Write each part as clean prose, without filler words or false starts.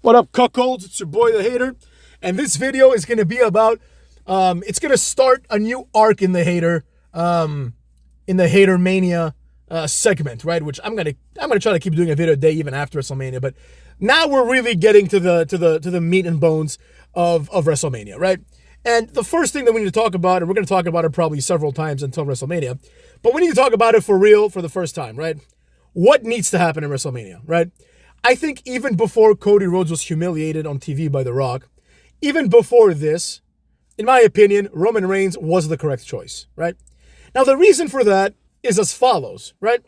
What up, cuckolds? It's your boy, the Hater. And this video is going to be about, it's going to start a new arc in the Hater, in the Hater Mania segment, right? Which I'm going to try to keep doing a video a day even after WrestleMania. But now we're really getting to the meat and bones of WrestleMania, right? And the first thing that we need to talk about, and we're going to talk about it probably several times until WrestleMania, but we need to talk about it for real for the first time, right? What needs to happen in WrestleMania, right? I think even before Cody Rhodes was humiliated on TV by The Rock, even before this, in my opinion, Roman Reigns was the correct choice, right? Now, the reason for that is as follows, right?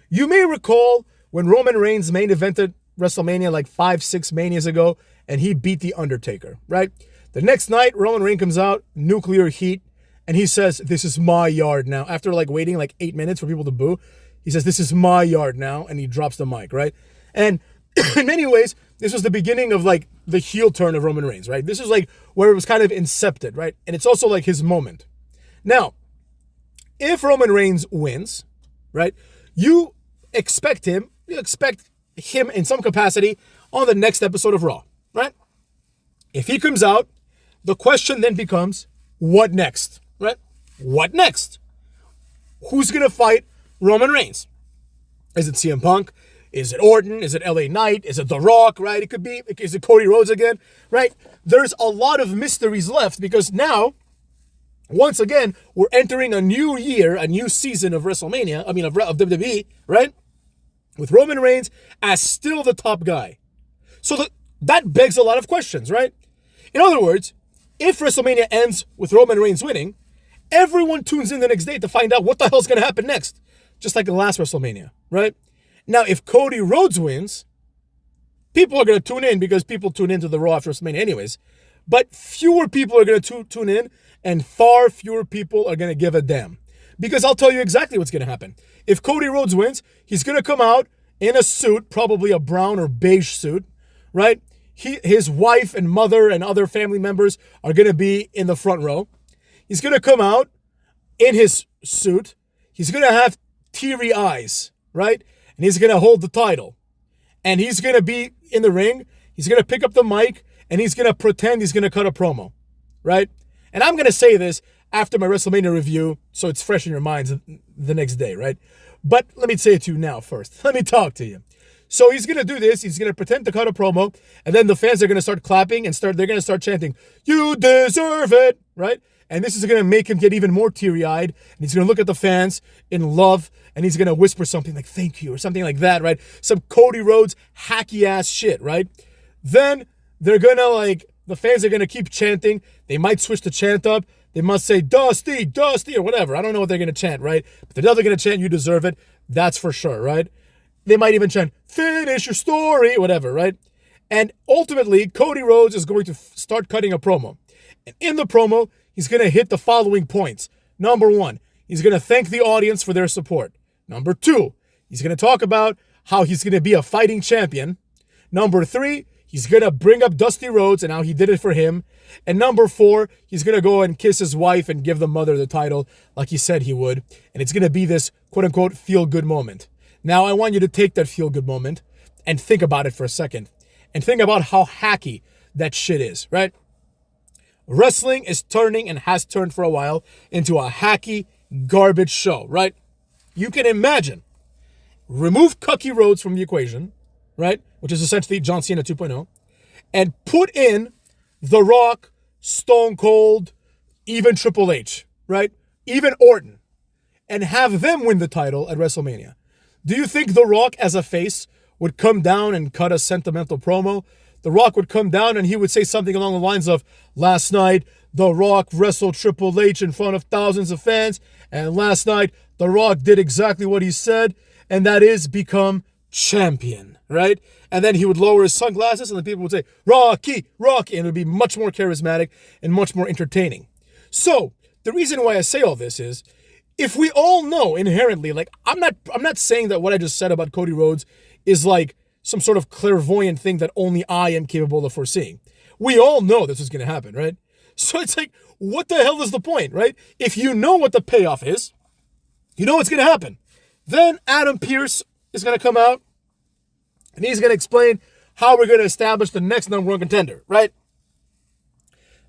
You may recall when Roman Reigns main evented WrestleMania like 5-6 Manias ago, and he beat The Undertaker, right? The next night, Roman Reigns comes out, nuclear heat, and he says, "This is my yard now." After like waiting like 8 minutes for people to boo, he says, "This is my yard now," and he drops the mic, right? And in many ways, this was the beginning of like the heel turn of Roman Reigns, right? This is like where it was kind of incepted, right? And it's also like his moment. Now, if Roman Reigns wins, right, you expect him in some capacity on the next episode of Raw, right? If he comes out, the question then becomes, what next, right? What next? Who's going to fight Roman Reigns? Is it CM Punk? Is it Orton? Is it LA Knight? Is it The Rock, right? It could be, is it Cody Rhodes again, right? There's a lot of mysteries left because now, once again, we're entering a new year, a new season of WrestleMania, of WWE, right? With Roman Reigns as still the top guy. So that begs a lot of questions, right? In other words, if WrestleMania ends with Roman Reigns winning, everyone tunes in the next day to find out what the hell's going to happen next. Just like the last WrestleMania, right? Now, if Cody Rhodes wins, people are going to tune in because people tune into the Raw after WrestleMania anyways. But fewer people are going to tune in, and far fewer people are going to give a damn. Because I'll tell you exactly what's going to happen. If Cody Rhodes wins, he's going to come out in a suit, probably a brown or beige suit, right? His wife and mother and other family members are going to be in the front row. He's going to come out in his suit. He's going to have teary eyes, right? And he's going to hold the title. And he's going to be in the ring. He's going to pick up the mic. And he's going to pretend he's going to cut a promo, right? And I'm going to say this after my WrestleMania review, so it's fresh in your minds the next day, right? But let me say it to you now first. Let me talk to you. So he's going to do this. He's going to pretend to cut a promo. And then the fans are going to start clapping and they're going to start chanting, "You deserve it," right? And this is going to make him get even more teary-eyed. And he's going to look at the fans in love. And he's going to whisper something like, "Thank you," or something like that, right? Some Cody Rhodes hacky-ass shit, right? Then they're going to the fans are going to keep chanting. They might switch the chant up. They must say, "Dusty, Dusty," or whatever. I don't know what they're going to chant, right? But they're definitely going to chant, "You deserve it." That's for sure, right? They might even chant, "Finish your story," whatever, right? And ultimately, Cody Rhodes is going to start cutting a promo. And in the promo, he's going to hit the following points. Number 1, he's going to thank the audience for their support. Number 2, he's going to talk about how he's going to be a fighting champion. Number 3, he's going to bring up Dusty Rhodes and how he did it for him. And number 4, he's going to go and kiss his wife and give the mother the title like he said he would. And it's going to be this quote-unquote feel-good moment. Now, I want you to take that feel-good moment and think about it for a second. And think about how hacky that shit is, right? Wrestling is turning and has turned for a while into a hacky garbage show, right? You can imagine. Remove Cody Rhodes from the equation, right? Which is essentially John Cena 2.0. And put in The Rock, Stone Cold, even Triple H, right? Even Orton. And have them win the title at WrestleMania. Do you think The Rock as a face would come down and cut a sentimental promo? The Rock would come down and he would say something along the lines of, "Last night, The Rock wrestled Triple H in front of thousands of fans. And last night, The Rock did exactly what he said. And that is become champion," right? And then he would lower his sunglasses and the people would say, "Rocky, Rocky." And it would be much more charismatic and much more entertaining. So the reason why I say all this is, if we all know inherently, I'm not saying that what I just said about Cody Rhodes is like some sort of clairvoyant thing that only I am capable of foreseeing. We all know this is going to happen, right? So it's like, what the hell is the point, right? If you know what the payoff is, you know what's going to happen. Then Adam Pearce is going to come out and he's going to explain how we're going to establish the next number one contender, right?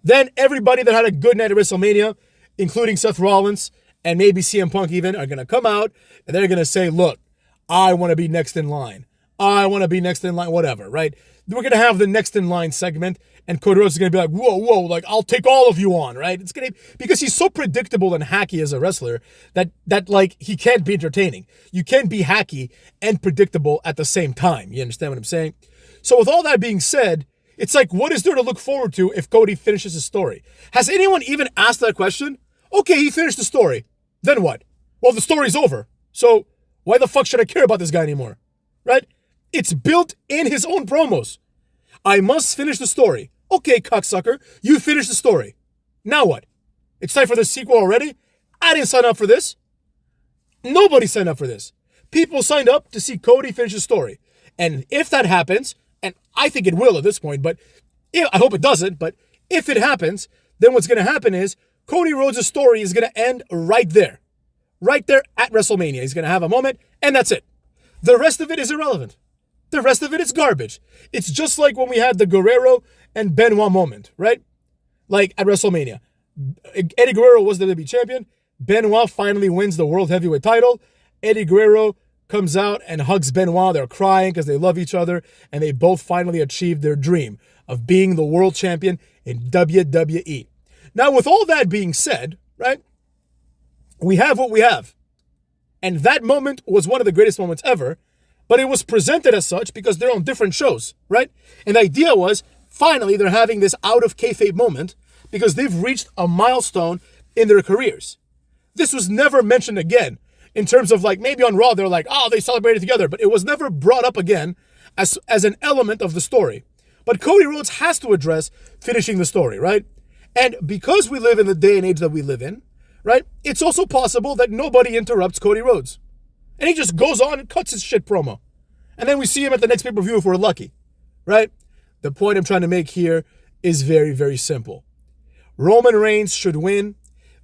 Then everybody that had a good night at WrestleMania, including Seth Rollins and maybe CM Punk even, are going to come out and they're going to say, look, I want to be next in line. I want to be next in line, whatever, right? We're going to have the next in line segment, and Cody Rhodes is going to be like, whoa, like, I'll take all of you on, right? It's going to, because he's so predictable and hacky as a wrestler that like, he can't be entertaining. You can't be hacky and predictable at the same time. You understand what I'm saying? So with all that being said, it's like, what is there to look forward to if Cody finishes his story? Has anyone even asked that question? Okay, he finished the story. Then what? Well, the story's over. So why the fuck should I care about this guy anymore? Right? It's built in his own promos. I must finish the story. Okay, cocksucker, you finished the story. Now what? It's time for the sequel already? I didn't sign up for this. Nobody signed up for this. People signed up to see Cody finish the story. And if that happens, and I think it will at this point, but I hope it doesn't, but if it happens, then what's going to happen is Cody Rhodes' story is going to end right there. Right there at WrestleMania. He's going to have a moment, and that's it. The rest of it is irrelevant. The rest of it is garbage. It's just like when we had the Guerrero and Benoit moment, right? Like at WrestleMania. Eddie Guerrero was the WWE champion. Benoit finally wins the World Heavyweight title. Eddie Guerrero comes out and hugs Benoit. They're crying because they love each other, and they both finally achieved their dream of being the world champion in WWE. Now, with all that being said, right, we have what we have. And that moment was one of the greatest moments ever, but it was presented as such because they're on different shows, right? And the idea was, finally, they're having this out of kayfabe moment because they've reached a milestone in their careers. This was never mentioned again in terms of, like, maybe on Raw, they're like, oh, they celebrated together, but it was never brought up again as an element of the story. But Cody Rhodes has to address finishing the story, right? And because we live in the day and age that we live in, right, it's also possible that nobody interrupts Cody Rhodes. And he just goes on and cuts his shit promo. And then we see him at the next pay-per-view if we're lucky, right? The point I'm trying to make here is very, very simple. Roman Reigns should win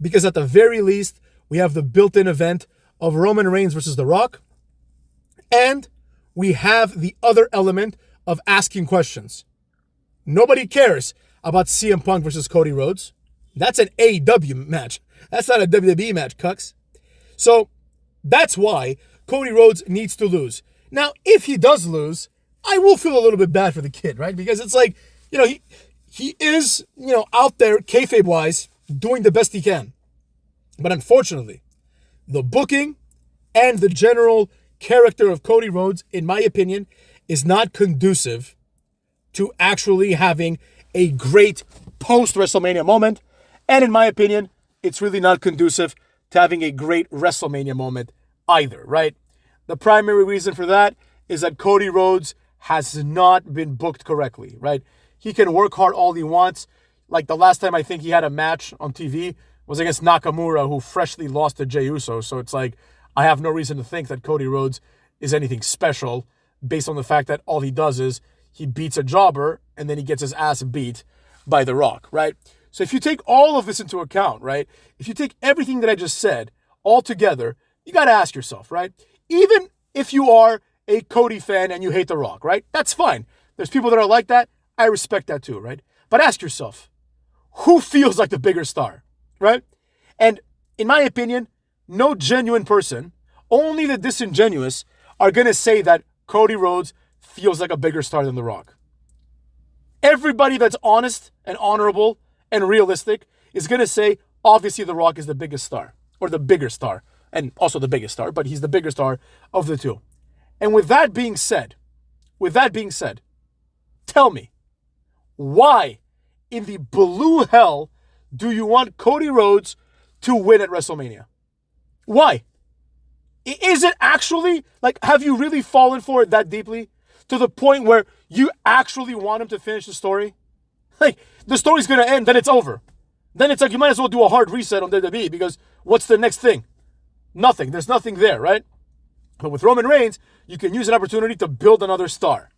because at the very least, we have the built-in event of Roman Reigns versus The Rock. And we have the other element of asking questions. Nobody cares about CM Punk versus Cody Rhodes. That's an AEW match. That's not a WWE match, cucks. So that's why Cody Rhodes needs to lose. Now, if he does lose, I will feel a little bit bad for the kid, right? Because it's like, he is, out there, kayfabe-wise, doing the best he can. But unfortunately, the booking and the general character of Cody Rhodes, in my opinion, is not conducive to actually having a great post-WrestleMania moment. And in my opinion, it's really not conducive to having a great WrestleMania moment either, right? The primary reason for that is that Cody Rhodes has not been booked correctly, right? He can work hard all he wants. Like the last time I think he had a match on TV was against Nakamura, who freshly lost to Jey Uso. So it's like, I have no reason to think that Cody Rhodes is anything special based on the fact that all he does is he beats a jobber and then he gets his ass beat by The Rock, right? So if you take all of this into account, right? If you take everything that I just said all together, you got to ask yourself, right? Even if you are a Cody fan and you hate The Rock, right? That's fine. There's people that are like that. I respect that too, right? But ask yourself, who feels like the bigger star, right? And in my opinion, no genuine person, only the disingenuous, are going to say that Cody Rhodes feels like a bigger star than The Rock. Everybody that's honest and honorable and realistic is going to say, obviously, The Rock is the biggest star, or the bigger star, and also the biggest star, but he's the bigger star of the two. And with that being said, tell me, why in the blue hell do you want Cody Rhodes to win at WrestleMania? Why? Is it actually, like, have you really fallen for it that deeply? To the point where you actually want him to finish the story? Like, the story's going to end, then it's over. Then it's like, you might as well do a hard reset on WWE because what's the next thing? Nothing. There's nothing there, right? But with Roman Reigns, you can use an opportunity to build another star,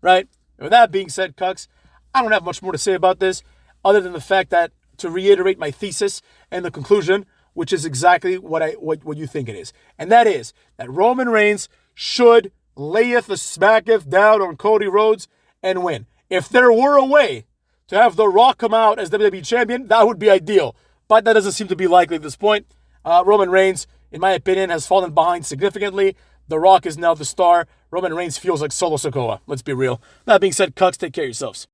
right? And with that being said, cucks, I don't have much more to say about this other than the fact that, to reiterate my thesis and the conclusion, which is exactly what you think it is. And that is that Roman Reigns should layeth the smacketh down on Cody Rhodes and win. If there were a way to have The Rock come out as WWE Champion, that would be ideal. But that doesn't seem to be likely at this point. Roman Reigns, in my opinion, has fallen behind significantly. The Rock is now the star. Roman Reigns feels like Solo Sikoa. Let's be real. That being said, Cucks, take care of yourselves.